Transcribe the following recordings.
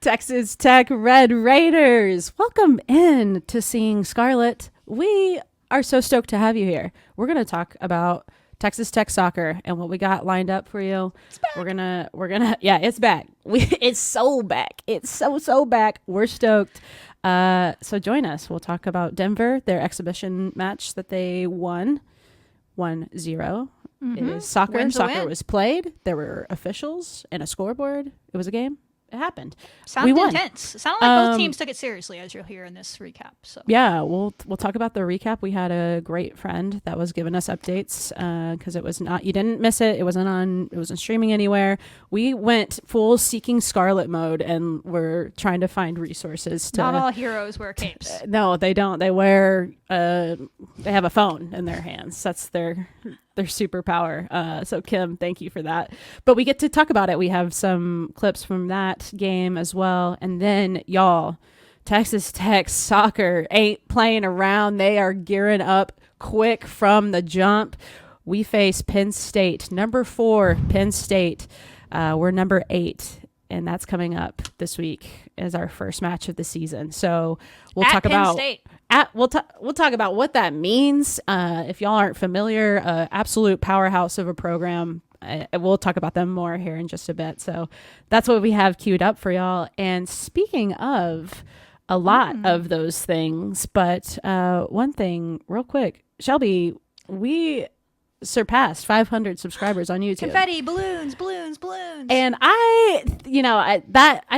Texas Tech Red Raiders, welcome in to Seeing Scarlet. We are so stoked to have you here. We're going to talk about Texas Tech soccer and what we got lined up for you. It's back. Yeah, it's back. It's so back. It's so back. We're stoked. So join us. We'll talk about Denver, their exhibition match that they won 1-0. Mm-hmm. It is soccer. Soccer was played. There were officials and a scoreboard. It was a game. It happened. Sounded intense. It sounded like both teams took it seriously, as you'll hear in this recap. So yeah, we'll talk about the recap. We had a great friend that was giving us updates because it was not. You didn't miss it. It wasn't streaming anywhere. We went full Seeking Scarlet mode, and we're trying to find resources. Not all heroes wear capes. No, they don't. They wear. They have a phone in their hands. That's their superpower. So Kim, thank you for that. But we get to talk about it. We have some clips from that game as well. And then y'all, Texas Tech soccer ain't playing around. They are gearing up quick from the jump. We face Penn State, number 4 Penn State. We're number 8. And that's coming up this week as our first match of the season. So we'll talk about State. We'll talk about what that means. If y'all aren't familiar, absolute powerhouse of a program. We'll talk about them more here in just a bit. So that's what we have queued up for y'all. And speaking of a lot of those things, but one thing real quick, Shelby, we surpassed 500 subscribers on YouTube. Confetti, balloons. And I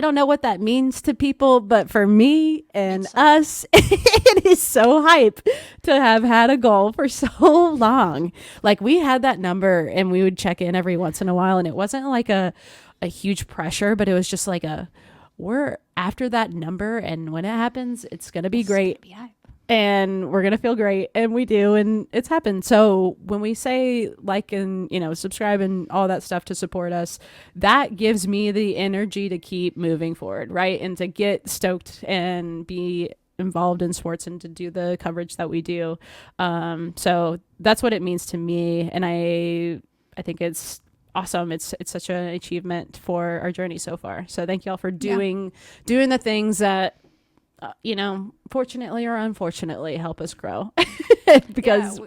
don't know what that means to people, but for me and us, it is so hype to have had a goal for so long. Like, we had that number and we would check in every once in a while, and it wasn't like a huge pressure, but it was just like we're after that number, and when it happens, it's going to be great. It's gonna be hype. And we're going to feel great. And we do. And it's happened. So when we say like and, subscribe and all that stuff to support us, that gives me the energy to keep moving forward. Right. And to get stoked and be involved in sports and to do the coverage that we do. So that's what it means to me. And I think it's awesome. It's such an achievement for our journey so far. So thank y'all for doing the things that, fortunately or unfortunately, help us grow. Because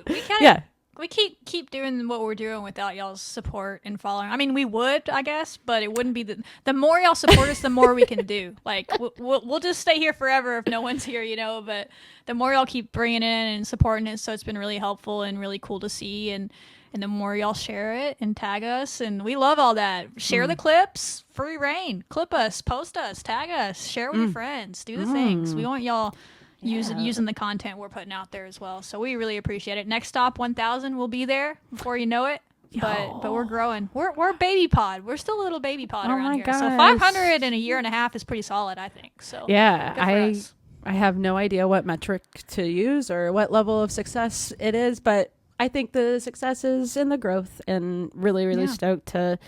we keep doing what we're doing without y'all's support and following. I mean, we would, I guess, but it wouldn't be the more y'all support us, the more we can do. Like, we'll just stay here forever if no one's here, but the more y'all keep bringing in and supporting it, so it's been really helpful and really cool to see. And the more y'all share it and tag us, and we love all that. Share the clips, free reign, clip us, post us, tag us, share with your friends, do the things. We want y'all using the content we're putting out there as well. So we really appreciate it. Next stop, 1,000 will be there before you know it. But we're growing. We're a baby pod. We're still a little baby pod around here. Gosh. So 500 in a year and a half is pretty solid, I think. So yeah, I have no idea what metric to use or what level of success it is, but I think the success is in the growth, and really, really stoked to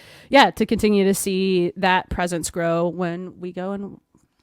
continue to see that presence grow when we go and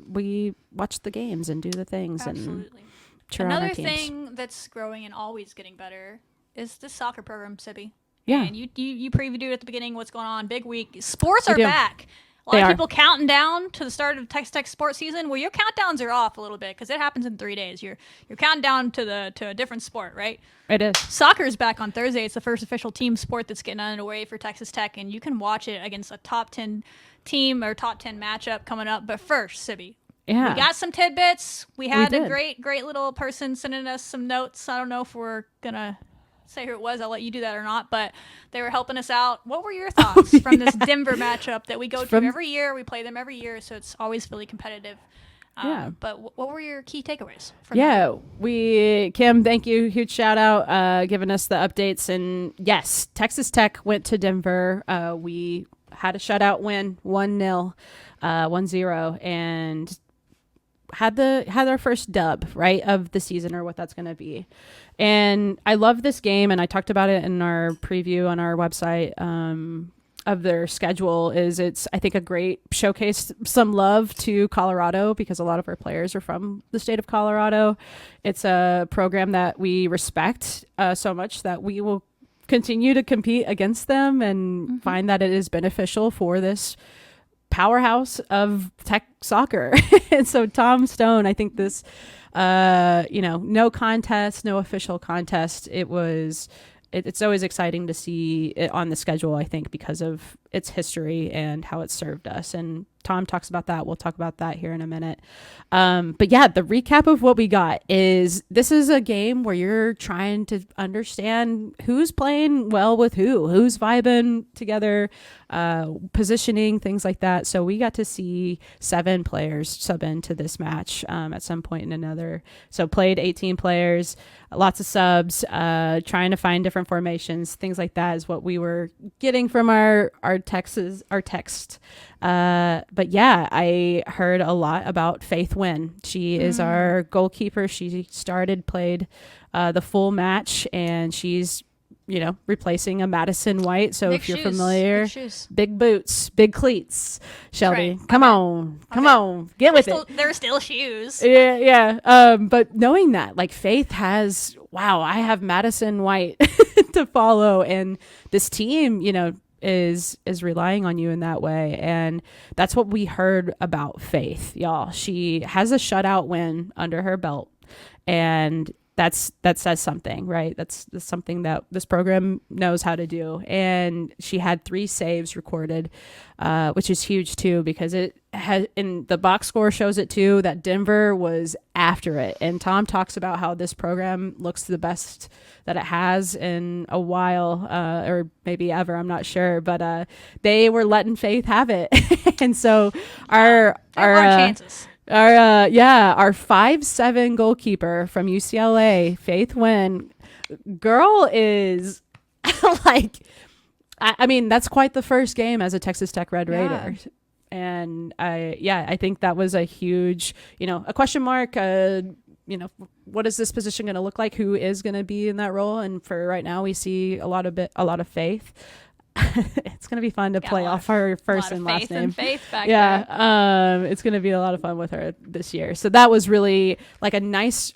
we watch the games and do the things. Absolutely. And cheer on our Another teams. thing that's growing and always getting better is the soccer program, Sibby. Yeah. And you previewed at the beginning what's going on. Big week. Sports are do. back. A lot of people counting down to the start of Texas Tech sports season. Well, your countdowns are off a little bit because it happens in 3 days. You're counting down to a different sport, right? It is. Soccer is back on Thursday. It's the first official team sport that's getting underway for Texas Tech, and you can watch it against a top 10 team or top 10 matchup coming up. But first, Sibby, we got some tidbits. We had a great little person sending us some notes. I don't know if we're gonna say who it was. I'll let you do that or not, but they were helping us out. What were your thoughts from this Denver matchup that we go to every year? We play them every year, so it's always really competitive. But what were your key takeaways from that? Kim, thank you. Huge shout out, giving us the updates. And yes, Texas Tech went to Denver. We had a shutout win, 1-0, 1-0, and had our first dub, right, of the season, or what that's going to be. And I love this game, and I talked about it in our preview on our website of their schedule. It's I think a great showcase, some love to Colorado, because a lot of our players are from the state of Colorado. It's a program that we respect so much that we will continue to compete against them and find that it is beneficial for this powerhouse of tech soccer. And so Tom Stone, I think this, no contest, no official contest. It's always exciting to see it on the schedule, I think, because of its history and how it served us. And Tom talks about that. We'll talk about that here in a minute. But yeah, the recap of what we got is this is a game where you're trying to understand who's playing well with who's vibing together, positioning, things like that. So we got to see 7 players sub into this match at some point in another. So played 18 players, lots of subs, trying to find different formations, things like that is what we were getting from our text. But yeah, I heard a lot about Faith Wynn. She is our goalkeeper. She played the full match, and she's, replacing a Madison White. So Big if you're shoes. familiar, Big shoes. big boots, big cleats. Shelby, right. come on, get with it. They're still shoes. Yeah. But knowing that, like, Faith has, I have Madison White to follow, and this team, is relying on you in that way. And that's what we heard about Faith, y'all. She has a shutout win under her belt, and that says something, right? That's something that this program knows how to do. And she had 3 saves recorded, which is huge too, because it had, in the box score shows it too, that Denver was after it. And Tom talks about how this program looks the best that it has in a while, or maybe ever, I'm not sure, but they were letting Faith have it. And so our chances. Our 5'7" goalkeeper from UCLA, Faith Wynn, girl is like, I mean, that's quite the first game as a Texas Tech Red Raider. And I think that was a huge, a question mark. What is this position going to look like? Who is going to be in that role? And for right now, we see a lot of Faith. It's going to be fun to play off her first and last name. Faith back there. It's going to be a lot of fun with her this year. So that was really like a nice,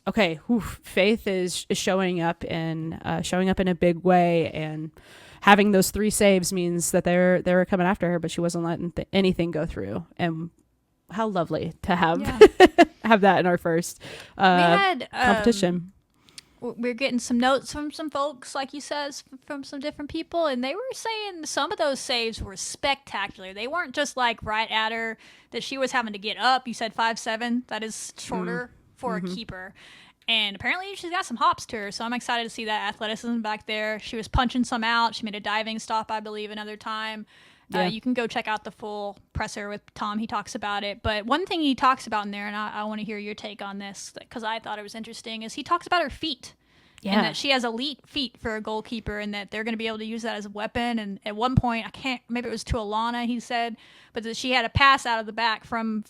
Faith is showing up in a big way, and having those 3 saves means that they were coming after her, but she wasn't letting anything go through. And how lovely to have have that in our first we had competition. We're getting some notes from some folks, like you says, from some different people, and they were saying some of those saves were spectacular. They weren't just like right at her, that she was having to get up. You said 5'7". That is shorter for a keeper. And apparently she's got some hops to her, so I'm excited to see that athleticism back there. She was punching some out. She made a diving stop, I believe, another time. Yeah. You can go check out the full presser with Tom. He talks about it. But one thing he talks about in there, and I want to hear your take on this because I thought it was interesting, is he talks about her feet. Yeah. And that she has elite feet for a goalkeeper, and that they're going to be able to use that as a weapon. And at one point, maybe it was to Alana, he said, but that she had a pass out of the back from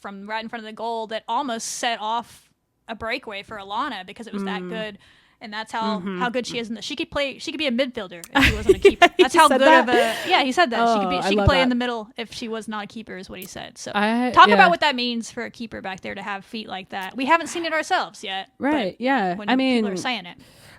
right in front of the goal that almost set off a breakaway for Alana because it was that good. And that's how good she is. She could be a midfielder if she wasn't a keeper. That's how good of a, he said that. She could play in the middle if she was not a keeper, is what he said. So talk about what that means for a keeper back there to have feet like that. We haven't seen it ourselves yet. Right, yeah. When people are saying it.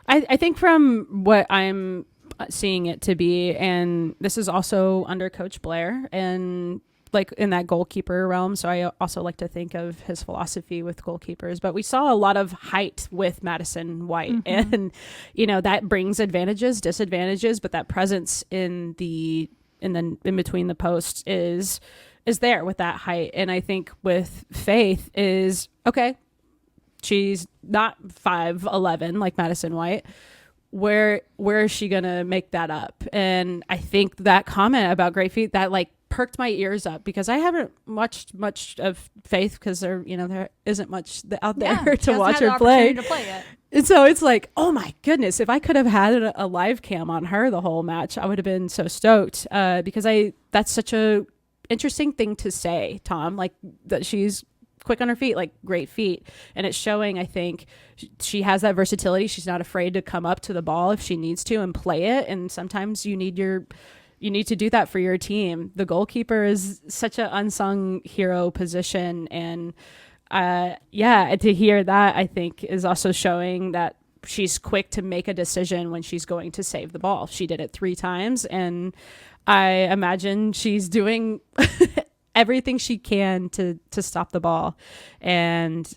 I think from what I'm seeing it to be, and this is also under Coach Blair, and like in that goalkeeper realm. So I also like to think of his philosophy with goalkeepers, but we saw a lot of height with Madison White, and that brings advantages, disadvantages, but that presence in between the posts is there with that height. And I think with Faith is, she's not 5'11" like Madison White. Where is she gonna make that up? And I think that comment about great feet, that like perked my ears up, because I haven't watched much of Faith because there isn't much out there to watch her play. And so it's like, oh my goodness, if I could have had a live cam on her the whole match, I would have been so stoked, because that's such a interesting thing to say, Tom, like that she's quick on her feet, like great feet. And it's showing, I think she has that versatility. She's not afraid to come up to the ball if she needs to and play it. And sometimes you need to do that for your team. The goalkeeper is such an unsung hero position. And to hear that, I think is also showing that she's quick to make a decision when she's going to save the ball. She did it 3 times, and I imagine she's doing everything she can to stop the ball. And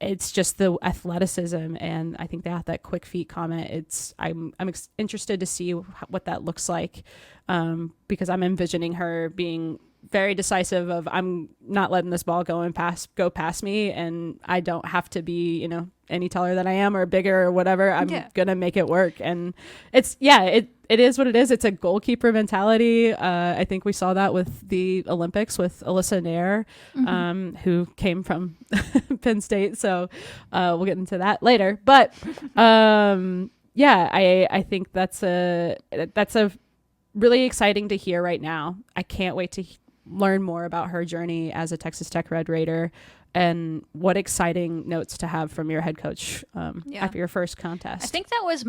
it's just the athleticism, and I think they have that quick feet comment. I'm interested to see what that looks like, because I'm envisioning her being very decisive of, I'm not letting this ball go past me, and I don't have to be, you know, any taller than I am or bigger or whatever. I'm gonna make it work. And it is what it is. It's a goalkeeper mentality. I think we saw that with the Olympics with Alyssa Nair, who came from Penn State. So we'll get into that later. But I think that's a really exciting to hear right now. I can't wait to learn more about her journey as a Texas Tech Red Raider, and what exciting notes to have from your head coach after your first contest. I think that was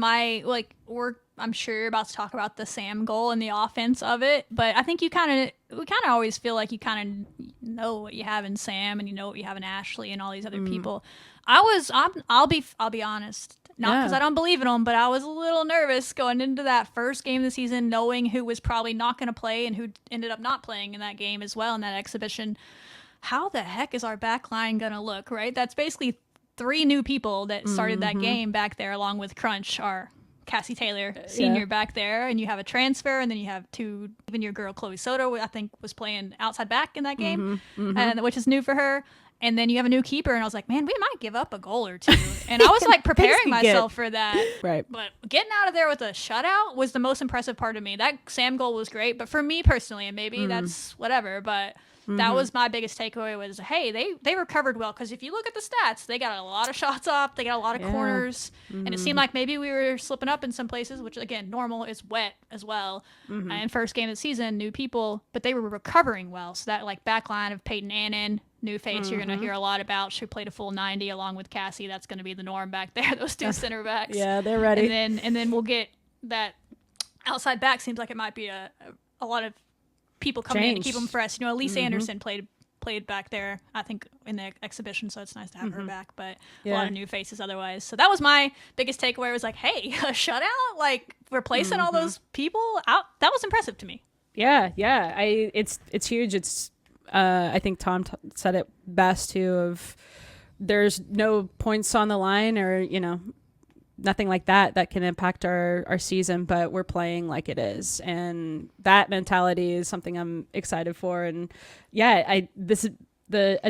I'm sure you're about to talk about the Sam goal and the offense of it, but I think we kind of always feel like you kind of know what you have in Sam, and you know what you have in Ashley and all these other people. I'll be honest, not because I don't believe in them, but I was a little nervous going into that first game of the season, knowing who was probably not going to play and who ended up not playing in that game as well, in that exhibition. How the heck is our back line going to look, right? That's basically 3 new people that started that game back there, along with Crunch, our Cassie Taylor senior back there, and you have a transfer, and then you have 2, even your girl Chloe Soto, I think, was playing outside back in that game, and which is new for her. And then you have a new keeper, and I was like, man, we might give up a goal or 2. And I was like preparing myself for that. Right. But getting out of there with a shutout was the most impressive part of me. That Sam goal was great, but for me personally, and maybe that's whatever, but that was my biggest takeaway was, hey, they recovered well. Because if you look at the stats, they got a lot of shots up. They got a lot of corners. And it seemed like maybe we were slipping up in some places, which, again, normal is wet as well. And first game of the season, new people. But they were recovering well. So that, like, back line of Peyton Annan, new face you're going to hear a lot about. She played a full 90 along with Cassie. That's going to be the norm back there, those 2 center backs. Yeah, they're ready. And then we'll get that outside back. Seems like it might be a lot of people coming in to keep them fresh. You know, Elise Anderson played back there, I think, in the exhibition, so it's nice to have her back, but a lot of new faces otherwise. So that was my biggest takeaway, was like, hey, a shutout, like, replacing all those people out, that was impressive to me. It's huge. It's I think Tom said it best too, of there's no points on the line, or, you know, nothing like that can impact our season, but we're playing like it is, and that mentality is something I'm excited for. And a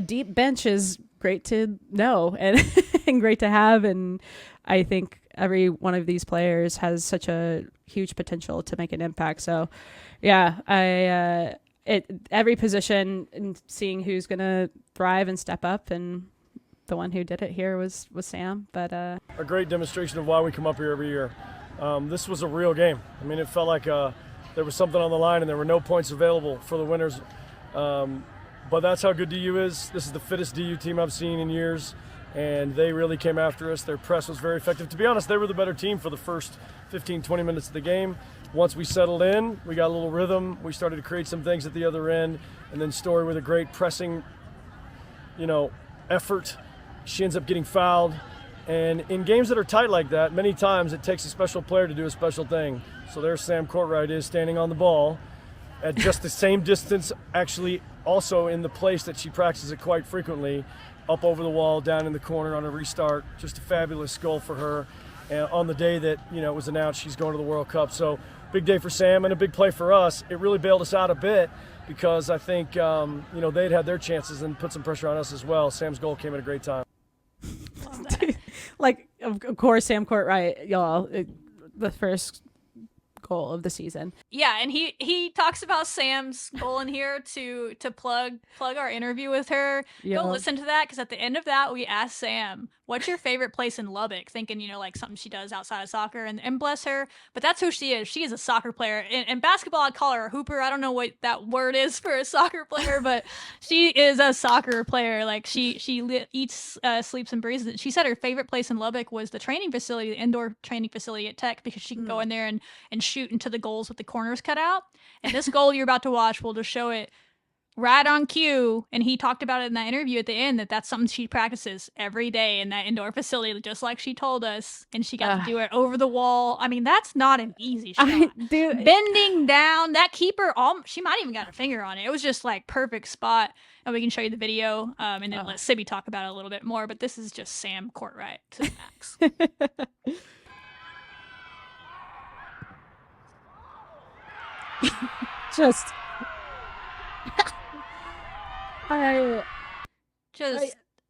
deep bench is great to know and and great to have, and I think every one of these players has such a huge potential to make an impact. So every position, and seeing who's gonna thrive and step up, and the one who did it here was Sam. But a great demonstration of why we come up here every year. This was a real game. I mean, it felt like there was something on the line, and there were no points available for the winners. But that's how good DU is. This is the fittest DU team I've seen in years, and they really came after us. Their press was very effective. To be honest, they were the better team for the first 15, 20 minutes of the game. Once we settled in, we got a little rhythm. We started to create some things at the other end, and then Story with a great pressing, effort. She ends up getting fouled. And in games that are tight like that, many times it takes a special player to do a special thing. So there's Sam Courtright is standing on the ball at just the same distance, actually also in the place that she practices it quite frequently, up over the wall, down in the corner on a restart. Just a fabulous goal for her. And on the day that, it was announced she's going to the World Cup. So big day for Sam and a big play for us. It really bailed us out a bit, because I think, they'd had their chances and put some pressure on us as well. Sam's goal came at a great time. Like, of course, Sam Courtright, y'all, the first goal of the season. Yeah, and he talks about Sam's goal in here to plug our interview with her. Yeah. Go listen to that, because at the end of that, we asked Sam, what's your favorite place in Lubbock? Thinking, like something she does outside of soccer, and bless her, but that's who she is. She is a soccer player. In basketball, I'd call her a hooper. I don't know what that word is for a soccer player, but she is a soccer player. Like, she eats, sleeps, and breathes it. She said her favorite place in Lubbock was the training facility, the indoor training facility at Tech, because she can go in there and shoot into the goals with the corners cut out. And this goal you're about to watch will just show it. right on cue, and he talked about it in that interview at the end that's something she practices every day in that indoor facility, just like she told us, and she got to do it over the wall. I mean, that's not an easy shot. Bending down, that keeper, she might even got her finger on it. It was just like perfect spot, and we can show you the video, and then let Sibby talk about it a little bit more, but this is just Sam Courtright to the max. Just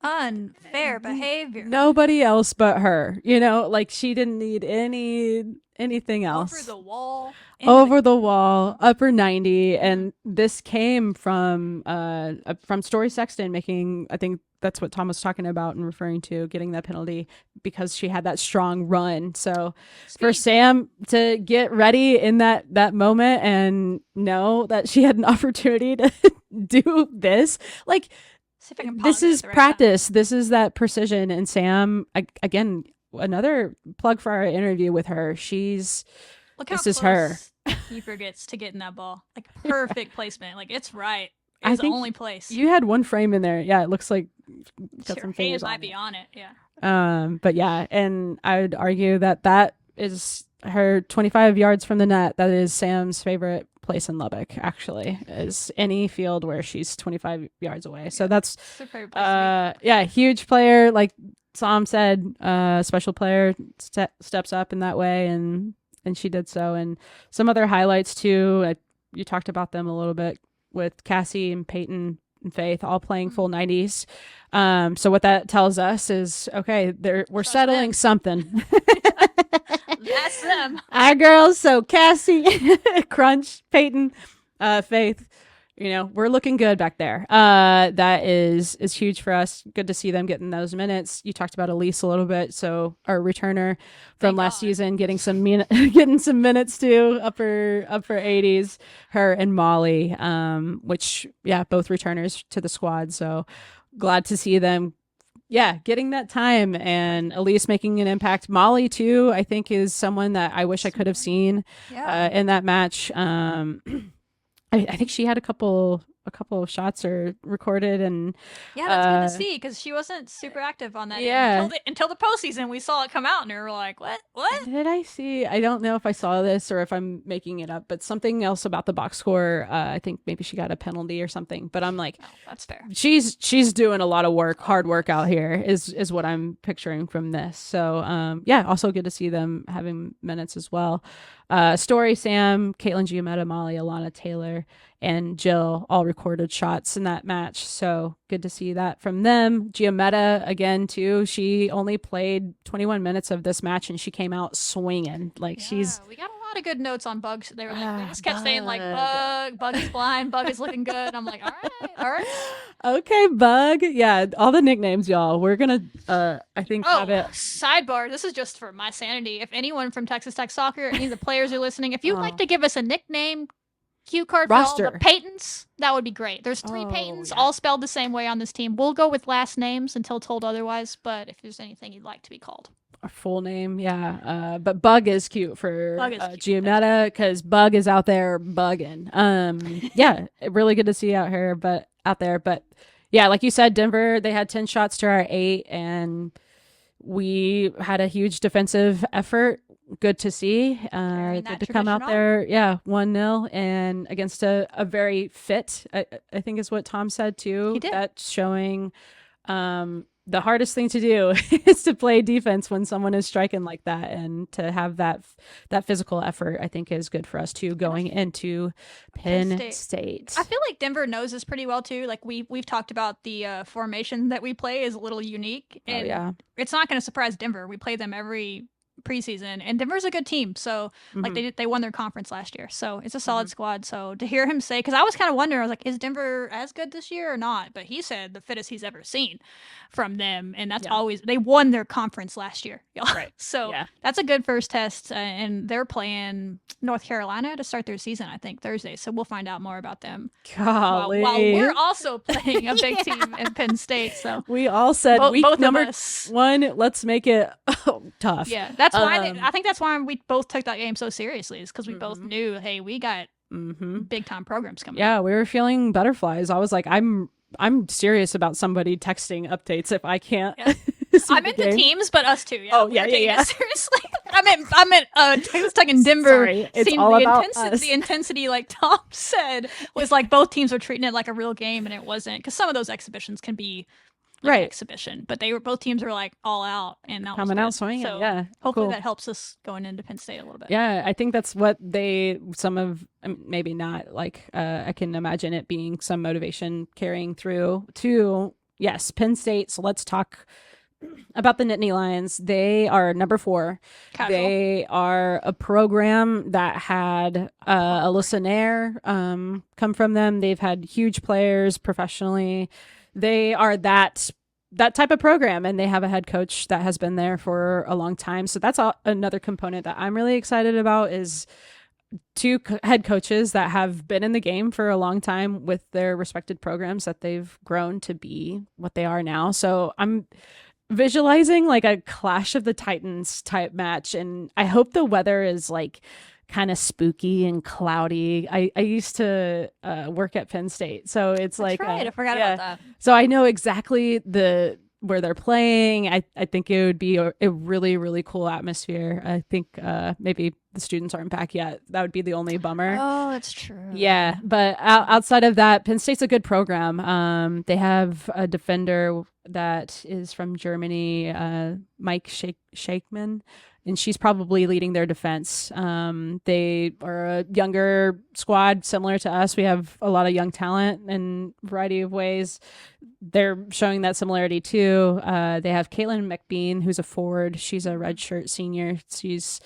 unfair behavior. Nobody else but her. Like she didn't need anything else. Over the wall, upper 90, and this came from Story Sexton making. I think that's what Tom was talking about and referring to, getting that penalty because she had that strong run. So for Sam to get ready in that moment and know that she had an opportunity to do this, like. This is practice. This is that precision. And Sam, again, another plug for our interview with her. This is her. Keeper gets to get in that ball. Like perfect placement. Like it's right. It's the only place. You had one frame in there. Yeah, it looks like got some fingers might be on it. Yeah. But yeah, and I would argue that is her 25 yards from the net. That is Sam's favorite place in Lubbock, actually, is any field where she's 25 yards away. So that's huge player. Like Tom said, special player steps up in that way, and she did so. And some other highlights too. You talked about them a little bit with Cassie and Peyton and Faith all playing full 90s. So what that tells us is, okay, we're settling something. That's them. Our girls. So Cassie, Crunch, Peyton, Faith, we're looking good back there. That is huge for us. Good to see them getting those minutes. You talked about Elise a little bit. So our returner from last season getting some minutes too, upper 80s, her and Molly, which both returners to the squad. So glad to see them. Yeah, getting that time, and Elise making an impact. Molly too, I think, is someone that I wish I could have seen in that match. I think she had a couple of shots are recorded, and that's good to see because she wasn't super active on that. Until the postseason, we saw it come out, and we were like, "What? Did I see? I don't know if I saw this or if I'm making it up, but something else about the box score. I think maybe she got a penalty or something. But I'm like, that's fair. She's doing a lot of work, hard work out here. Is what I'm picturing from this. So also good to see them having minutes as well. Story, Sam, Caitlin Giametta, Molly, Alana Taylor, and Jill all recorded shots in that match. So good to see that from them. Giametta, again, too. She only played 21 minutes of this match, and she came out swinging. Like we got a lot of good notes on Bugs. They were like, we just kept saying like, Bug is blind, Bug is looking good. I'm like, all right. Okay, Bug. Yeah, all the nicknames, y'all. We're gonna, I think, have it. Sidebar. This is just for my sanity. If anyone from Texas Tech Soccer, any of the players are listening, if you'd like to give us a nickname cue card roster for all the Peytons, that would be great. There's 3 Peytons, all spelled the same way on this team. We'll go with last names until told otherwise, but if there's anything you'd like to be called. A full name, yeah. But Bug is cute for Giametta, because Bug is out there bugging. Really good to see out there. But yeah, like you said, Denver, they had 10 shots to our 8, and we had a huge defensive effort. Good to see. Good to come out there. Yeah, 1-0 and against a very fit, I think is what Tom said too. He did. That's showing the hardest thing to do is to play defense when someone is striking like that, and to have that physical effort, I think, is good for us too going into Penn State. I feel like Denver knows this pretty well too. Like we've talked about the formation that we play is a little unique, and it's not going to surprise Denver. We play them every preseason, and Denver's a good team, so like they won their conference last year, so it's a solid squad. So to hear him say, because I was kind of wondering, I was like, is Denver as good this year or not? But he said the fittest he's ever seen from them, and that's always, they won their conference last year, y'all. Right. So that's a good first test, and they're playing North Carolina to start their season, I think Thursday, so we'll find out more about them. Golly. While we're also playing a big team in Penn State, so we all said week both number 1, let's make it tough. Yeah, that's why I think that's why we both took that game so seriously, is because we both knew, hey, we got big time programs coming. Yeah, we were feeling butterflies. I was like, I'm serious about somebody texting updates if I can't. Yeah. see I'm the into game. teams, but us too. Yeah. Oh, We were yeah, taking yeah. it seriously. I meant Texas Tech and Denver. Sorry, it's seemed all the about intensity. us. The intensity, like Tom said, was like both teams were treating it like a real game, and it wasn't. Because some of those exhibitions can be like Right. an exhibition, but both teams were like all out, and that Coming was out good. swinging, So yeah. hopefully Cool. that helps us going into Penn State a little bit. Yeah, I think that's what some of, maybe not, like, I can imagine it being some motivation carrying through to, yes, Penn State. So let's talk about the Nittany Lions. They are number 4. Casual. They are a program that had Alyssa Nair come from them. They've had huge players professionally. They are that type of program, and they have a head coach that has been there for a long time. So that's another component that I'm really excited about, is 2 head coaches that have been in the game for a long time with their respected programs that they've grown to be what they are now. So I'm visualizing like a Clash of the Titans type match, and I hope the weather is like kind of spooky and cloudy. I used to work at Penn State, so it's That's like right. I forgot about that. so I know exactly where they're playing. I think it would be a really, really cool atmosphere. I think maybe the students aren't back yet. That would be the only bummer. Oh, that's true. Yeah, but outside of that, Penn State's a good program. They have a defender that is from Germany, Mike Shakeman, and she's probably leading their defense. They are a younger squad, similar to us. We have a lot of young talent in a variety of ways. They're showing that similarity too. They have Caitlin McBean, who's a forward. She's a redshirt senior. She's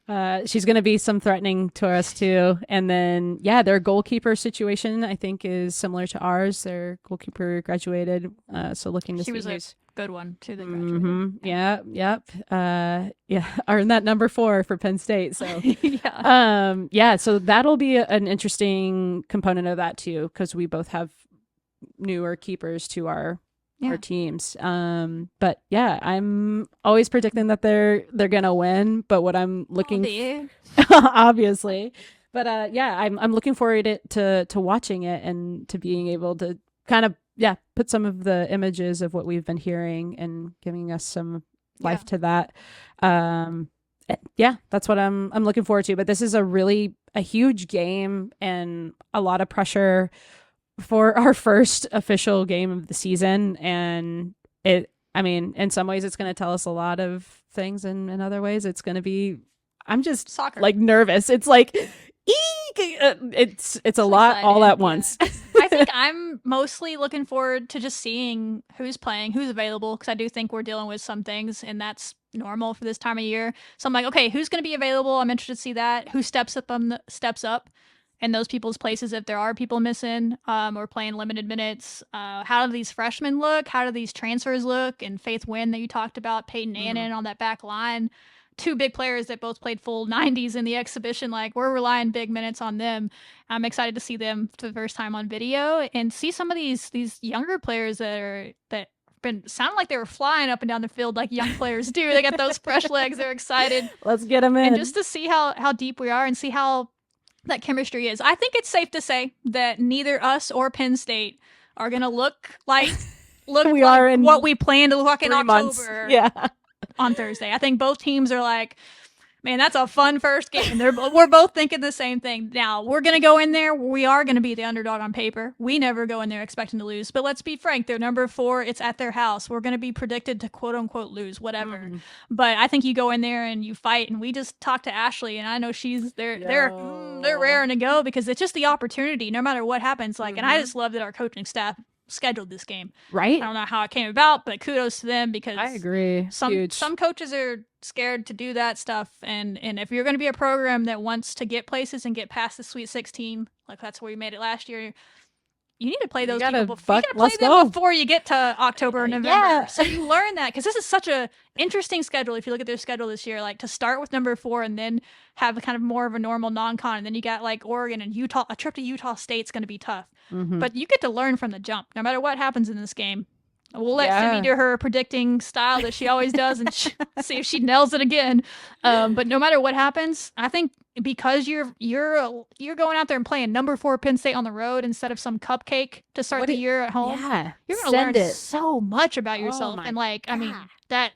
going to be some threatening to us too. And then, their goalkeeper situation, I think, is similar to ours. Their goalkeeper graduated. So looking to She see was a who's... good one too. That graduated. Yep. Earned that number 4 for Penn State. So, yeah. So that'll be an interesting component of that too, because we both have newer keepers to our teams. But yeah, I'm always predicting that they're gonna win. But what I'm looking, obviously, but I'm looking forward to watching it and to being able to kind of put some of the images of what we've been hearing and giving us some life to that. That's what I'm looking forward to. But this is a huge game and a lot of pressure for our first official game of the season. And in some ways it's going to tell us a lot of things, and in other ways it's going to be, I'm just soccer, like nervous. It's like, it's a lot excited, all at once. I think I'm mostly looking forward to just seeing who's playing, who's available, because I do think we're dealing with some things, and that's normal for this time of year. So I'm like, okay, who's going to be available? I'm interested to see that. Who steps up in those people's places if there are people missing or playing limited minutes. How do these freshmen look? How do these transfers look? And Faith Wynn that you talked about, Peyton Annan on that back line. 2 big players that both played full 90s in the exhibition. Like, we're relying big minutes on them. I'm excited to see them for the first time on video and see some of these younger players that sound like they were flying up and down the field like young players do. They got those fresh legs. They're excited. Let's get them in. And just to see how deep we are and see how that chemistry is. I think it's safe to say that neither us or Penn State are going to look like what we plan to look like in October. Yeah. On Thursday. I think both teams are like, man, that's a fun first game. We're both thinking the same thing. Now, we're going to go in there. We are going to be the underdog on paper. We never go in there expecting to lose. But let's be frank. They're number 4. It's at their house. We're going to be predicted to quote unquote lose, whatever. Mm-hmm. But I think you go in there and you fight. And we just talked to Ashley, and I know they're raring to go because it's just the opportunity no matter what happens. Like, and I just love that our coaching staff scheduled this game. Right. I don't know how it came about, but kudos to them because I agree. Some coaches are scared to do that stuff, and if you're going to be a program that wants to get places and get past the Sweet 16, like that's where we made it last year, you need to play those people before before you get to October or November. Yeah. So you learn that, because this is such a interesting schedule. If you look at their schedule this year, like to start with number 4 and then have a kind of more of a normal non-con, and then you got like Oregon and Utah. A trip to Utah State's going to be tough, but you get to learn from the jump. No matter what happens in this game, We'll let Simi do her predicting style that she always does and see if she nails it again. But no matter what happens, I think because you're going out there and playing number 4 Penn State on the road instead of some cupcake to start the year at home, you're going to learn so much about yourself. And like, I mean, that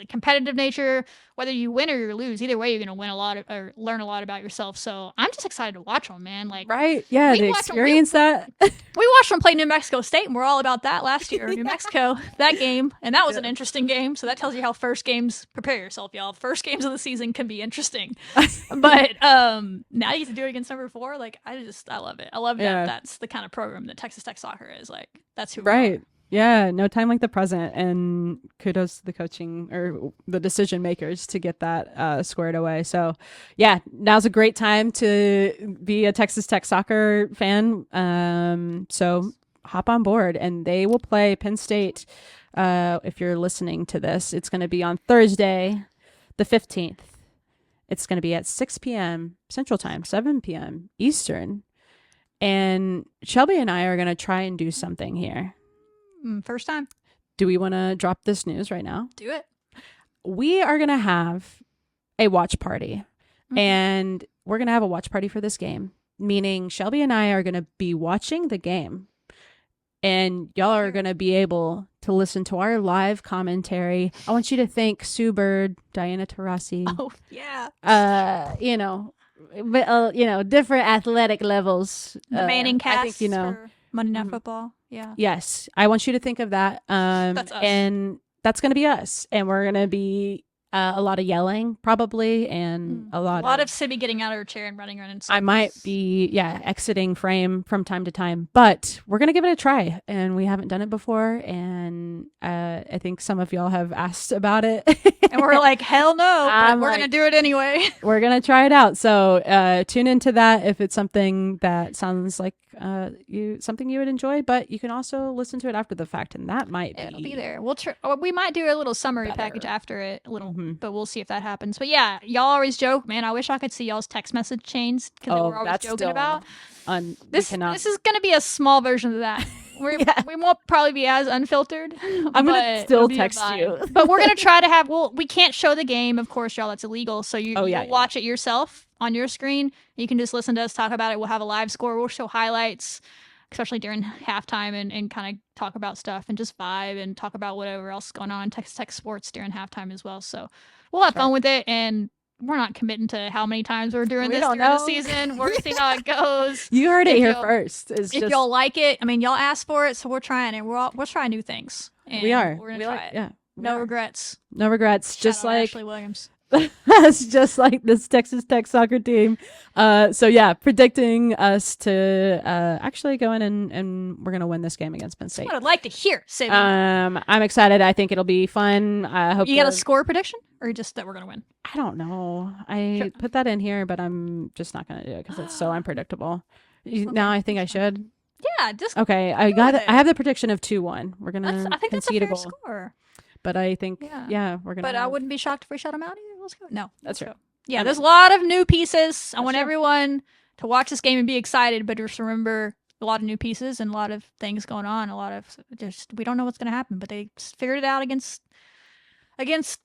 competitive nature, whether you win or you lose, either way, you're going to win a lot or learn a lot about yourself. So I'm just excited to watch them, man. Like, right. Yeah. To experience that. We watched them play New Mexico State and we're all about that last year. New Mexico, that game. And that was an interesting game. So that tells you how first games, prepare yourself, y'all. First games of the season can be interesting. But now you get to do it against number 4. Like, I love it. I love that. That's the kind of program that Texas Tech soccer is. Like, that's who we are. Yeah, no time like the present, and kudos to the coaching or the decision makers to get that squared away. So, yeah, now's a great time to be a Texas Tech soccer fan. So hop on board, and they will play Penn State. If you're listening to this, it's going to be on Thursday, the 15th. It's going to be at 6 p.m. Central Time, 7 p.m. Eastern. And Shelby and I are going to try and do something here. First time. Do we want to drop this news right now? Do it. We are going to have a watch party. And we're going to have a watch party for this game, meaning Shelby and I are going to be watching the game. And y'all are going to be able to listen to our live commentary. I want you to thank Sue Bird, Diana Taurasi. Oh, yeah. Different athletic levels. The Manning cast I think, for Monday Night Football. Yeah. Yes. I want you to think of that. That's us. And that's going to be us. And we're going to be a lot of yelling, probably, and a lot of Sibby getting out of her chair and running around. I might be, exiting frame from time to time, but we're going to give it a try. And we haven't done it before. And I think some of y'all have asked about it. And we're like, hell no, but we're going to do it anyway. We're going to try it out. So tune into that if it's something that sounds like something you would enjoy, but you can also listen to it after the fact, and that might be there. We'll we might do a little summary package after it, but we'll see if that happens. But yeah, y'all always joke, man, I wish I could see y'all's text message chains because we're always joking about this is going to be a small version of that. We won't probably be as unfiltered. I'm going to still text you. But we're going to try to have, we can't show the game, of course, y'all. That's illegal. So you'll watch it yourself on your screen. You can just listen to us talk about it. We'll have a live score. We'll show highlights, especially during halftime, and kind of talk about stuff and just vibe and talk about whatever else is going on in Texas Tech sports during halftime as well. So we'll have fun with it. And we're not committing to how many times we're doing this during the season. We're seeing how it goes. You heard it here first. If y'all like it, I mean, y'all asked for it, so we're trying it. We're trying new things. And we are. We're gonna try it. Yeah. No regrets. No regrets. Just like Ashley Williams. It's just like this Texas Tech soccer team. So yeah, predicting us to actually go in and we're gonna win this game against Penn State. That's what I'd like to hear, Sydney. I'm excited. I think it'll be fun. I hope you got a score prediction, or just that we're gonna win. I don't know. I put that in here, but I'm just not gonna do it because it's so unpredictable. Now I think I should. Yeah, just okay. I have the prediction of 2-1. We're gonna. I think that's a fair score. But I think, we're gonna. But I wouldn't be shocked if we shut them out either. Let's go. No, that's true. Yeah, there's a lot of new pieces. I want everyone to watch this game and be excited, but just remember a lot of new pieces and a lot of things going on. A lot of we don't know what's going to happen, but they figured it out against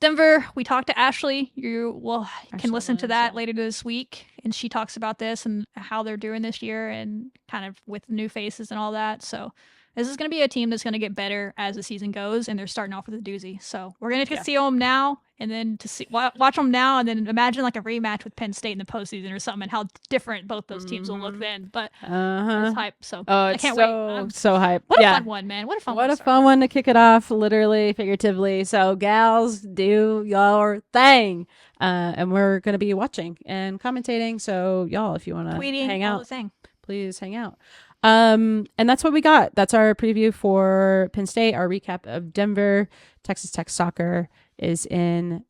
Denver. We talked to Ashley. Can listen to that later this week, and she talks about this and how they're doing this year and kind of with new faces and all that. So this is going to be a team that's going to get better as the season goes, and they're starting off with a doozy. So we're going to see them now, and then watch them now, and then imagine like a rematch with Penn State in the postseason or something, and how different both those teams will look then. But it's hype. So I can't wait. So hype. What a fun one, man. What a fun one. What a fun one to kick it off, literally, figuratively. So gals, do your thing. And we're going to be watching and commentating. So y'all, if you want to hang out, please hang out. And that's what we got. That's our preview for Penn State, our recap of Denver. Texas Tech soccer is in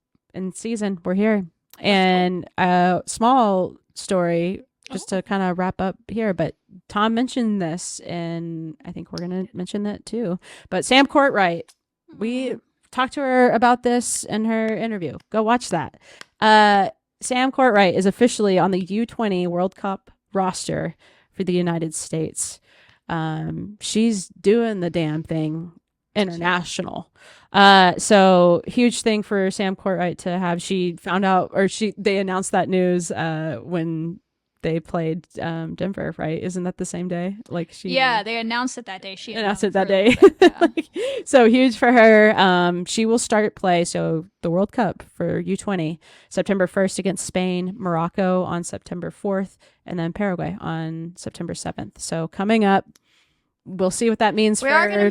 season. We're here. And a small story just to kind of wrap up here, but Tom mentioned this, and I think we're going to mention that too. But Sam Courtwright, we talked to her about this in her interview. Go watch that. Sam Courtwright is officially on the U20 World Cup roster for the United States. She's doing the damn thing, international. So huge thing for Sam Courtright to have. She found out, or they announced that news when they played Denver, right? Isn't that the same day? Like Yeah, they announced it that day. She announced it that day. Yeah. So huge for her. She will start play. So the World Cup for U20, September 1st against Spain, Morocco on September 4th, and then Paraguay on September 7th. So coming up, we'll see what that means for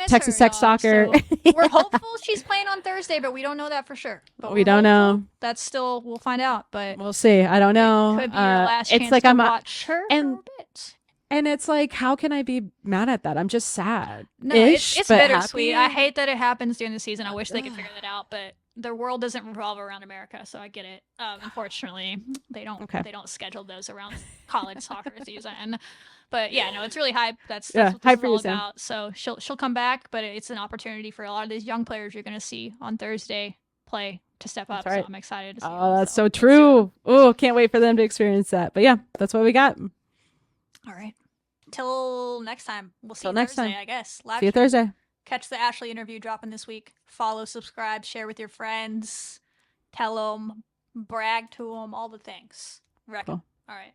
Texas Tech soccer. So we're hopeful she's playing on Thursday, but we don't know that for sure. But we don't know. That's still, we'll find out. But we'll see. I don't know. It could be your last chance like to watch her for a bit. And it's like, how can I be mad at that? I'm just sad. No, it's bittersweet. Happy. I hate that it happens during the season. I wish they could figure that out, but the world doesn't revolve around America, so I get it. Unfortunately, they don't schedule those around college soccer season. But yeah, no, it's really hype. That's what this is all about. So she'll come back, but it's an opportunity for a lot of these young players you're going to see on Thursday play to step up. Right. So I'm excited to see. Oh, that's so true. Oh, can't wait for them to experience that. But yeah, that's what we got. All right. Till next time. We'll see you next Thursday, time. I guess. See you Thursday. Catch the Ashley interview dropping this week. Follow, subscribe, share with your friends. Tell them, brag to them, all the things. Cool. All right.